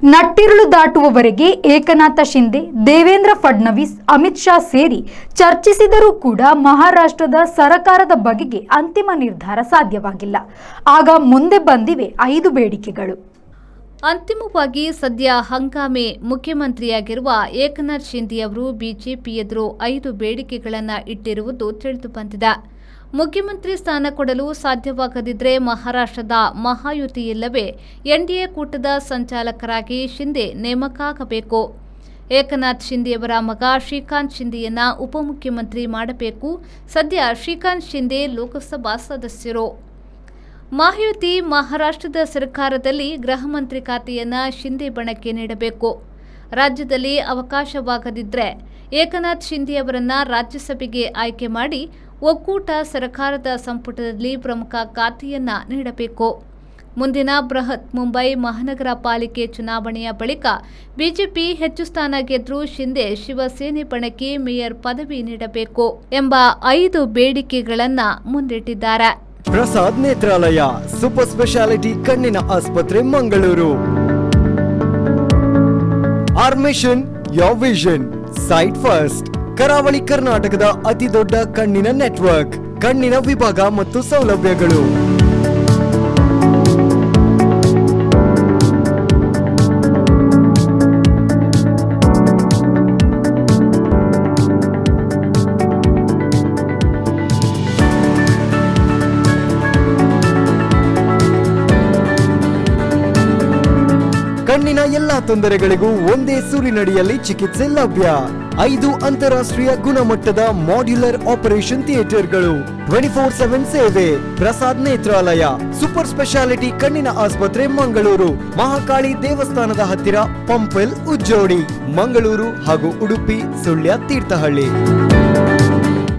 ನಟ್ಟಿರುಳು ದಾಟುವವರೆಗೆ ಏಕನಾಥ ಶಿಂದೆ, ದೇವೇಂದ್ರ ಫಡ್ನವೀಸ್, ಅಮಿತ್ ಶಾ ಸೇರಿ ಚರ್ಚಿಸಿದರೂ ಕೂಡ ಮಹಾರಾಷ್ಟ್ರದ ಸರ್ಕಾರದ ಬಗೆಗೆ ಅಂತಿಮ ನಿರ್ಧಾರ ಸಾಧ್ಯವಾಗಿಲ್ಲ. ಆಗ ಮುಂದೆ ಬಂದಿವೆ 5 ಬೇಡಿಕೆಗಳು. ಅಂತಿಮವಾಗಿ ಸದ್ಯ ಹಂಗಾಮಿ ಮುಖ್ಯಮಂತ್ರಿಯಾಗಿರುವ ಏಕನಾಥ್ ಶಿಂದೆಯವರು ಬಿಜೆಪಿ ಎದುರು 5 ಬೇಡಿಕೆಗಳನ್ನು ಇಟ್ಟಿರುವುದು ತಿಳಿದುಬಂದಿದೆ. ಮುಖ್ಯಮಂತ್ರಿ ಸ್ಥಾನ ಕೊಡಲು ಸಾಧ್ಯವಾಗದಿದ್ದರೆ ಮಹಾರಾಷ್ಟ್ರದ ಮಹಾಯುತಿ ಇಲ್ಲವೇ ಎನ್ಡಿಎ ಕೂಟದ ಸಂಚಾಲಕರಾಗಿ ಶಿಂದೆ ನೇಮಕ ಆಗಬೇಕು. ಏಕನಾಥ್ ಶಿಂದೆಯವರ ಮಗ ಶ್ರೀಕಾಂತ್ ಶಿಂದೆಯನ್ನ ಉಪಮುಖ್ಯಮಂತ್ರಿ ಮಾಡಬೇಕು. ಸದ್ಯ ಶ್ರೀಕಾಂತ್ ಶಿಂದೆ ಲೋಕಸಭಾ ಸದಸ್ಯರು. ಮಹಾಯುತಿ ಮಹಾರಾಷ್ಟ್ರದ ಸರ್ಕಾರದಲ್ಲಿ ಗೃಹ ಮಂತ್ರಿ ಖಾತೆಯನ್ನ ಶಿಂದೆ ಬಣಕ್ಕೆ ನೀಡಬೇಕು. ರಾಜ್ಯದಲ್ಲಿ ಅವಕಾಶವಾಗದಿದ್ದರೆ ಏಕನಾಥ್ ಶಿಂದೆಯವರನ್ನ ರಾಜ್ಯಸಭೆಗೆ ಆಯ್ಕೆ ಮಾಡಿ ಒಕ್ಕೂಟ ಸರ್ಕಾರದ ಸಂಪುಟದಲ್ಲಿ ಪ್ರಮುಖ ಖಾತೆಯನ್ನ ನೀಡಬೇಕು. ಮುಂದಿನ ಬೃಹತ್ ಮುಂಬೈ ಮಹಾನಗರ ಪಾಲಿಕೆ ಚುನಾವಣೆಯ ಬಳಿಕ ಬಿಜೆಪಿ ಹೆಚ್ಚು ಸ್ಥಾನ ಗೆದ್ರೂ ಶಿಂದೆ ಶಿವಸೇನೆ ಬಣಕ್ಕೆ ಮೇಯರ್ ಪದವಿ ನೀಡಬೇಕು ಎಂಬ 5 ಬೇಡಿಕೆಗಳನ್ನ ಮುಂದಿಟ್ಟಿದ್ದಾರೆ. ಪ್ರಸಾದ್ ನೇತ್ರಾಲಯ ಸೂಪರ್ ಸ್ಪೆಷಾಲಿಟಿ ಕಣ್ಣಿನ ಆಸ್ಪತ್ರೆ Mangaluru. Our mission your vision sight first. ಕರಾವಳಿ ಕರ್ನಾಟಕದ ಅತಿ ದೊಡ್ಡ ಕಣ್ಣಿನ ನೆಟ್ವರ್ಕ್, ಕಣ್ಣಿನ ವಿಭಾಗ ಮತ್ತು ಸೌಲಭ್ಯಗಳು. ಕಣ್ಣಿನ ಎಲ್ಲಾ ತೊಂದರೆಗಳಿಗೂ ಒಂದೇ ಸೂರಿನಡಿಯಲ್ಲಿ ಚಿಕಿತ್ಸೆ ಲಭ್ಯ. 5 ಅಂತಾರಾಷ್ಟ್ರೀಯ ಗುಣಮಟ್ಟದ ಮಾಡ್ಯುಲರ್ ಆಪರೇಷನ್ ಥಿಯೇಟರ್ಗಳು, 24/7 ಸೇವೆ. ಪ್ರಸಾದ್ ನೇತ್ರಾಲಯ ಸೂಪರ್ ಸ್ಪೆಷಾಲಿಟಿ ಕಣ್ಣಿನ ಆಸ್ಪತ್ರೆ ಮಂಗಳೂರು, ಮಹಾಕಾಳಿ ದೇವಸ್ಥಾನದ ಹತ್ತಿರ, ಪಂಪೆಲ್ ಉಜ್ಜೋಡಿ, ಮಂಗಳೂರು ಹಾಗೂ ಉಡುಪಿ, ಸುಳ್ಯ, ತೀರ್ಥಹಳ್ಳಿ.